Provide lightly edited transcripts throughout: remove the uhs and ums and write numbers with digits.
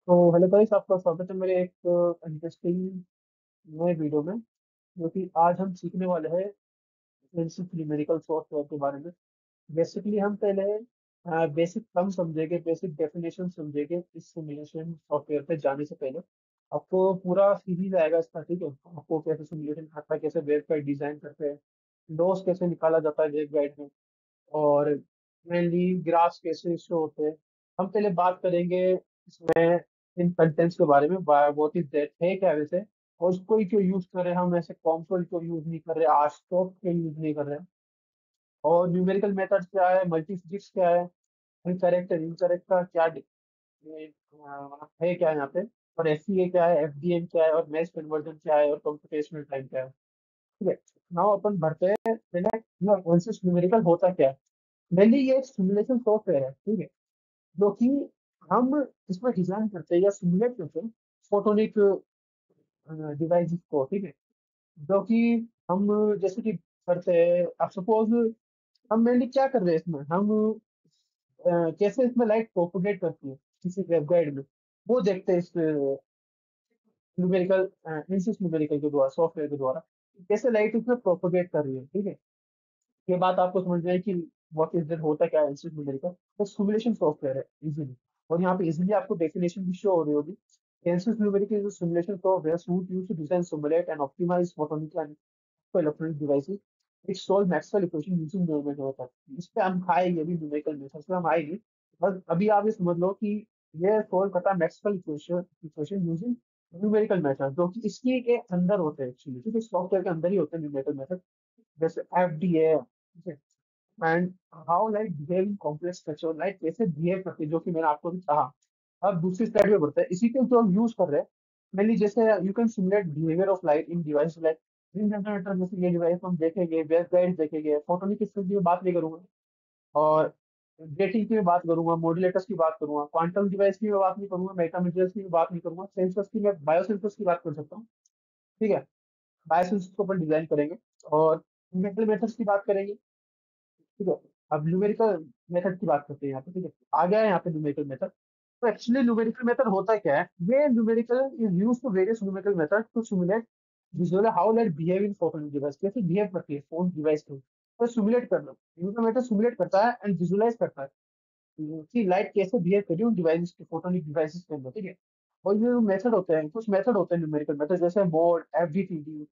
तो hello guys, आपका स्वागत है मेरे एक इंटरेस्टिंग नए वीडियो में। जो कि आज हम सीखने वाले हैं बेसिक न्यूमेरिकल सॉफ्टवेयर के बारे में। बेसिकली हम पहले बेसिक टर्म समझेंगे, बेसिक डेफिनेशन समझेंगे इस सिमुलेशन सॉफ्टवेयर पे जाने से पहले। आपको पूरा सीरीज आएगा इसका, ठीक है। आपको कैसे सिमुलेशन खाता है, कैसे वेबसाइट डिजाइन करते हैं, लॉस कैसे निकाला जाता है वेबसाइट में, और मेनली ग्राफ्स कैसे शो होते हैं। हम पहले बात करेंगे इसमें इन कंटेंट्स के बारे में, व्हाट इज दैट, है क्या वैसे, और उसको ही क्यों यूज कर रहे हैं हम, ऐसे कॉन्सोल क्यों यूज नहीं कर रहे, आर्कस्टॉक क्यों यूज नहीं कर रहे हैं, और न्यूमेरिकल मेथड्स क्या है, मल्टी फिजिक्स क्या है, इनकरेक्ट इनकरेक्ट का क्या है क्या यहाँ पे, और एससीए क्या है, एफडीएम क्या है, और मैथ कन्वर्जन क्या है, और कंप्यूटेशनल टाइम क्या है। ठीक है। नाउ अपन भरते हैं पहले न्यूमेरिकल होता क्या है। मेनली ये एक सिमुलेशन सॉफ्टवेयर है, ठीक है, जो कि हम इसमें डिजाइन करते हैं या सिमुलेट करते हैं फोटोनिक डिवाइस को, ठीक है। जो कि हम जैसे कि करते हैं, आप सपोज हम मेनली क्या कर रहे हैं इसमें, हम कैसे इसमें लाइट प्रोपोगेट करती है किसी वेबगाइड में, वो देखते हैं इस न्यूमेरिकल न्यूमेरिकल के द्वारा, सॉफ्टवेयर के द्वारा कैसे लाइट इसमें प्रोपोगेट कर रही है, ठीक है। ये बात आपको समझ में है कि व्हाट इज दैट, होता क्या है इंस्टेंट न्यूमेरिकल। तो सिमुलेशन सॉफ्टवेयर है इजीली, और यहाँ पे इजीली आपको डेफिनेशन भी शो हो रही होगी। Instant numerical is a simulation software suite used to design, simulate, and optimize photonic and electronic devices. It solves Maxwell equation using numerical method. इस पे हम खाएंगे अभी न्यूमेरिकल मेथड पे हम आएंगे। बस अभी आप ये समझ लो कि ये सोल्व करता है Maxwell equation equation using numerical method, जो कि इसकी के अंदर होते हैं एक्चुअली, ठीक है, सॉफ्टवेयर के अंदर ही होते हैं न्यूमेरिकल मेथड। जैसे एफ डी है, and how light behave in complex structure, light कैसे बिहेव करती है, जो कि मैंने आपको भी कहा। अब दूसरी स्लाइड में बढ़ते हैं, इसी के जो हम यूज कर रहे हैं मेनली। जैसे you can simulate behaviour of light in device like ring generator, जैसे ये डिवाइस हम देखेंगे, वेव गाइड देखेंगे, फोटोनिक स्पेक्ट्रम की बात नहीं करूंगा, और डेटिंग की मैं बात करूंगा, मॉड्यूलेटर्स की बात करूंगा, क्वांटम डिवाइस की मैं बात नहीं करूंगा, मेटा मटेरियल्स की मैं बात नहीं करूंगा, सेंसर्स की मैं बायो सेंसर्स की बात कर सकता हूँ, ठीक है। बायो सेंसर्स को अपन डिजाइन करेंगे, और मेटल मेथड्स की बात करेंगे, ठीक है। अब न्यूमेरिकल मेथड की बात करते हैं यहाँ पे, ठीक है। आ गया है यहाँ पे न्यूमेरिकल मेथड। तो एक्चुअली न्यूमेरिकल मेथड होता क्या है, ये numerical is used to various numerical method to simulate visual how light behave in photon device, कैसे बिहेव करती है फोन डिवाइस को, तो सिमुलेट करना। न्यूमेरिकल मेथड सिमुलेट करता है एंड विजुअलाइज करता है कि लाइट कैसे बिहेव कर रही है उन डिवाइसेस के, फोटोनिक डिवाइसेस के अंदर, ठीक है। और ये मेथड होते हैं, कुछ मेथड होते हैं न्यूमेरिकल मेथड, जैसे mode, FDTD,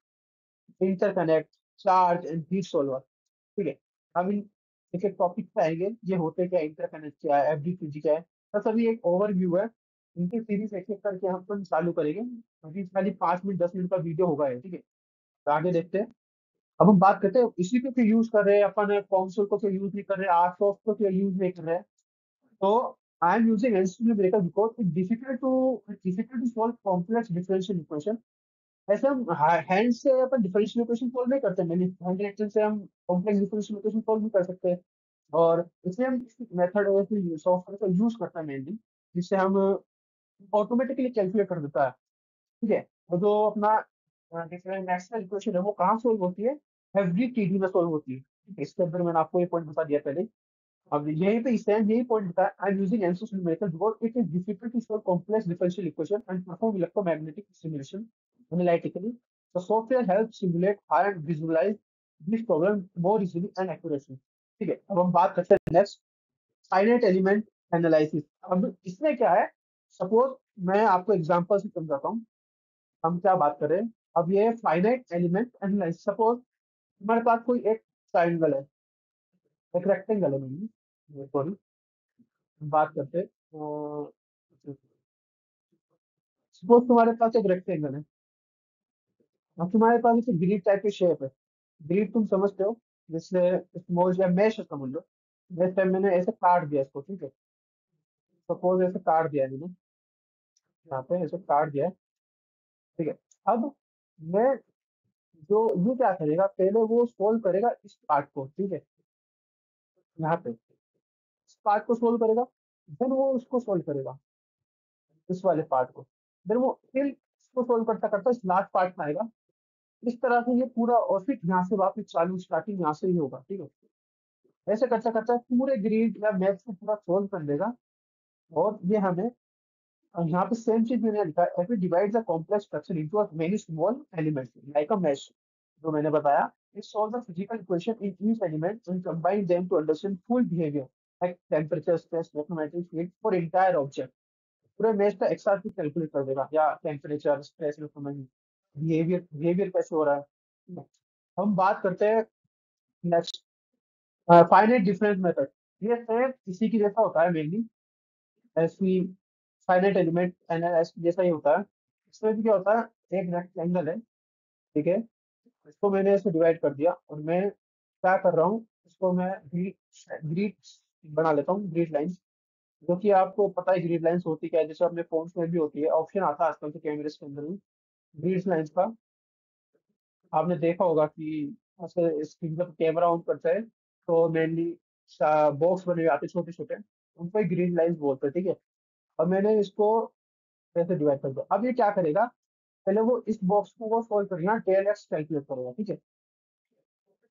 interconnect, charge and heat solver, ठीक है। अब इन एक एक टॉपिक पे आएंगे, ये होते क्या, इंटरकनेक्ट क्या है, एफडीटीडी क्या है। बस अभी एक ओवरव्यू है, इनकी सीरीज एक एक करके हम अपन चालू करेंगे। अभी खाली 5 मिनट 10 मिनट का वीडियो होगा है, ठीक है। तो आगे देखते हैं। अब हम बात करते हैं इसी को क्यों यूज कर रहे हैं अपन, कॉन्सोल को क्यों यूज नहीं कर रहे, आर्ट सॉफ्ट को क्यों यूज नहीं कर रहे हैं। तो I am using LCD breaker because it difficult to solve complex differential equation. ऐसे हम हैंड से अपन डिफरेंशियल इक्वेशन सॉल्व नहीं करते, मैंने हैंड रिएक्शन से हम कॉम्प्लेक्स डिफरेंशियल इक्वेशन सॉल्व नहीं कर सकते। और इसलिए हम मेथड सॉफ्टवेयर का यूज करते हैं मेनली, जिससे हम ऑटोमेटिकली कैलकुलेट कर देता है, ठीक है। और जो अपना डिफरेंशियल इक्वेशन है वो कहाँ सॉल्व होती है, एफडीटीडी में सॉल्व होती है, ठीक है। इसके अंदर मैंने आपको ये पॉइंट बता दिया पहले। अब यहीं पे इससे यही पॉइंट बताया, I am using ANSYS numerical because it is difficult to solve complex differential equation and perform electromagnetic simulation analytically. The software helps simulate and visualize this problem more easily and accurately. ठीक है। अब हम बात करते हैं next, finite element analysis. अब इसमें क्या है, सपोज मैं आपको एग्जांपल से समझाता हूँ हम क्या बात कर रहे हैं। अब ये फाइनाइट एलिमेंट एनालिसिस, सपोज हमारे पास कोई एक ट्राइंगल है, एक रेक्टेंगल है, सॉरी, बात करते हैं। सपोज तुम्हारे पास एक रेक्टेंगल है, अब तुम्हारे पास इसे ग्रिड टाइप की शेप है। ग्रिड तुम समझते हो, जिससे स्मॉल या मैश समझ लो। वैसे मैंने ऐसे काट दिया इसको, ठीक है। सपोज ऐसे काट दिया है मैंने, यहाँ पे ऐसे काट दिया है, ठीक है। अब मैं जो ये क्या करेगा, पहले वो सोल्व करेगा इस पार्ट को, ठीक है, यहाँ पे इस पार्ट को सोल्व करेगा, देन वो उसको सोल्व करेगा, इस वाले पार्ट को, देन वो फिर इसको सोल्व करता करता इस लास्ट पार्ट में आएगा। इस तरह से ये पूरा, और फिर यहाँ से वापस चालू स्टार्टिंग यहाँ से ही होगा, ठीक है। ऐसे करता करता पूरे ग्रिड या मैथ को पूरा सोल्व कर देगा, और ये हमें और यहाँ पे सेम चीज मैंने लिखा है, F divides a complex structure into many small elements like a mesh, जो मैंने बताया। It solve the physical equation in each element and combine them to understand full behaviour like temperature, stress, electromagnetic field for entire object. पूरे mesh का XRP calculate कर देगा, या temperature, stress, electromagnetic behaviour, behaviour कैसे हो रहा है। हम बात करते हैं नेक्स्ट, फाइनाइट डिफरेंस मेथड। ये सेम इसी की जैसा होता है मेनली, ऐसी फाइनाइट एलिमेंट एनालाइज जैसा ही होता है। इसमें भी क्या होता है, एक रेक्टेंगल है, ठीक है, इसको मैंने ऐसे डिवाइड कर दिया, और मैं क्या कर रहा हूँ, इसको मैं ग्रिड ग्रिड बना लेता हूँ, ग्रिड लाइंस। जो कि आपको पता है ग्रिड लाइंस होती क्या है, जैसे अपने फोन में भी होती है, ऑप्शन आता है आजकल के कैमरे के अंदर भी ग्रिड लाइंस का। आपने देखा होगा कि आजकल स्क्रीन जब कैमरा ऑन करता है तो मेनली बॉक्स बने हुए आते हैं छोटे छोटे, उनको ग्रीन लाइंस बोलते हैं, ठीक है। और मैंने इसको कैसे डिवाइड कर दिया, अब ये क्या करेगा, पहले वो इस बॉक्स को वो सॉल्व करेगा, टेल एक्स कैलकुलेट करेगा, ठीक है,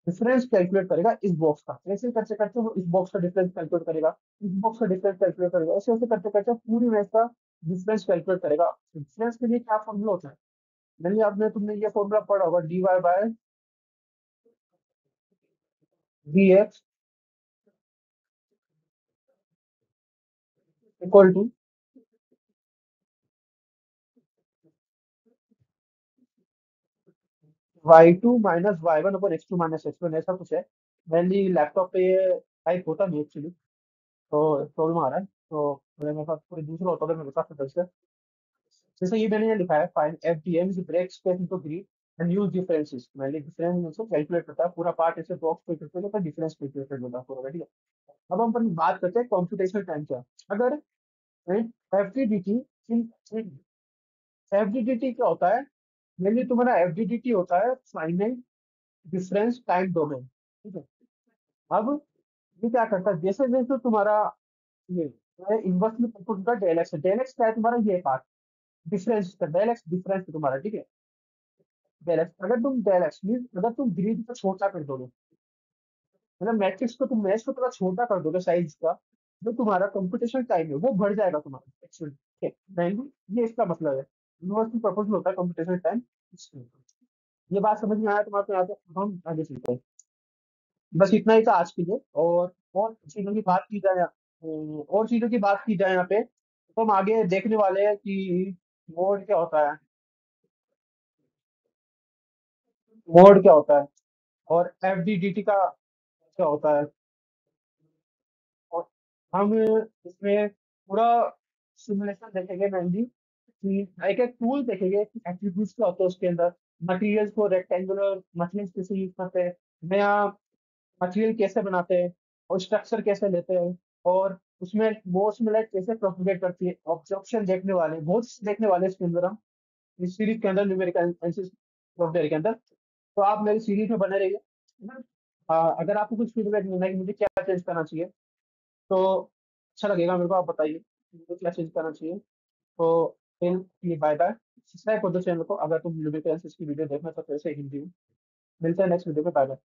डिफरेंस कैलकुलेट करेगा इस बॉक्स का, ऐसे करते करते वो इस बॉक्स का डिफरेंस कैलकुलेट करेगा, इस बॉक्स का डिफरेंस कैलकुलेट करेगा, ऐसे ऐसे करते करते पूरी मैच का डिफरेंस कैलकुलेट करेगा। डिफरेंस के लिए क्या फॉर्मूला होता है, नहीं आपने तुमने ये फॉर्मूला पढ़ा होगा, d y by v x equal to y2 - y1 upon x2 - x1, ऐसा कुछ है। मेनली लैपटॉप पे ये टाइप होता नहीं एक्चुअली, तो प्रॉब्लम आ रहा है, तो अगर मेरे पास कोई दूसरा होता तो मैं बता सकता इसका। जैसे ये मैंने ये लिखा है, find F D M is break space into grid and use differences, मैंने डिफरेंस को कैलकुलेट करता है, पूरा पार्ट ऐसे बॉक्स पे करते हैं तो डिफरेंस कैलकुलेट कर देता है पूरा, ठीक है। अब हम अपन बात करते हैं कॉम्पिटेशनल टाइम क्या। अगर F D D T in F D D T क्या होता है, मेनली तुम्हारा एफ डी डी टी होता है फाइनाइट डिफरेंस टाइम डोमेन, ठीक है। अब ये क्या करता है, जैसे जैसे तुम्हारा ये इनवर्स में पुट का डेल एक्स है, डेल एक्स क्या है तुम्हारा, ये पार्ट डिफरेंस का डेल एक्स डिफरेंस है तुम्हारा, ठीक है। डेल एक्स, अगर तुम डेल एक्स मीन अगर तुम ग्रिड को छोटा कर दोगे, मतलब मैट्रिक्स को तुम मैच को थोड़ा छोटा कर दोगे साइज का, जो तुम्हारा कंप्यूटेशन टाइम है वो बढ़ जाएगा तुम्हारा एक्चुअली, ठीक है। ये इसका मतलब है, इनवर्स में प्रोपोर्शनल होता है कंप्यूटेशन टाइम। ये बात समझ में आया तुम्हारे को, यहाँ पे अब हम आगे चलते हैं। बस इतना ही था आज के लिए, और चीजों की बात की जाए, और चीजों की बात की जाए यहाँ पे, तो हम आगे देखने वाले हैं कि मोड क्या होता है, मोड क्या होता है, और एफडीडीटी का क्या होता है, और हम इसमें पूरा सिमुलेशन देखेंगे मेनली, कि एक एक टूल देखेंगे कि एट्रीब्यूट्स क्या होते हैं उसके अंदर, मटेरियल्स को रेक्टेंगुलर मटेरियल्स कैसे यूज करते हैं, नया मटेरियल कैसे बनाते हैं, और स्ट्रक्चर कैसे लेते हैं, और उसमें मोशन लाइट कैसे प्रोपोगेट करती है, ऑब्जर्वेशन देखने वाले बहुत देखने वाले इसके अंदर हम, इस सीरीज के अंदर, न्यूमेरिकल एनालिसिस सॉफ्टवेयर के अंदर। तो आप मेरी सीरीज में बने रहिए, है ना। अगर आपको कुछ फीडबैक मिलना है कि मुझे क्या चेंज करना चाहिए, तो अच्छा लगेगा मेरे को, आप बताइए मुझे क्या चेंज करना चाहिए। तो फिर ये बाय बाय, सब्सक्राइब कर दो चैनल को, अगर तुम न्यूमेरिकल एनालिसिस की वीडियो देखना चाहते हो ऐसे हिंदी में। मिलते हैं नेक्स्ट वीडियो में, बाय बाय।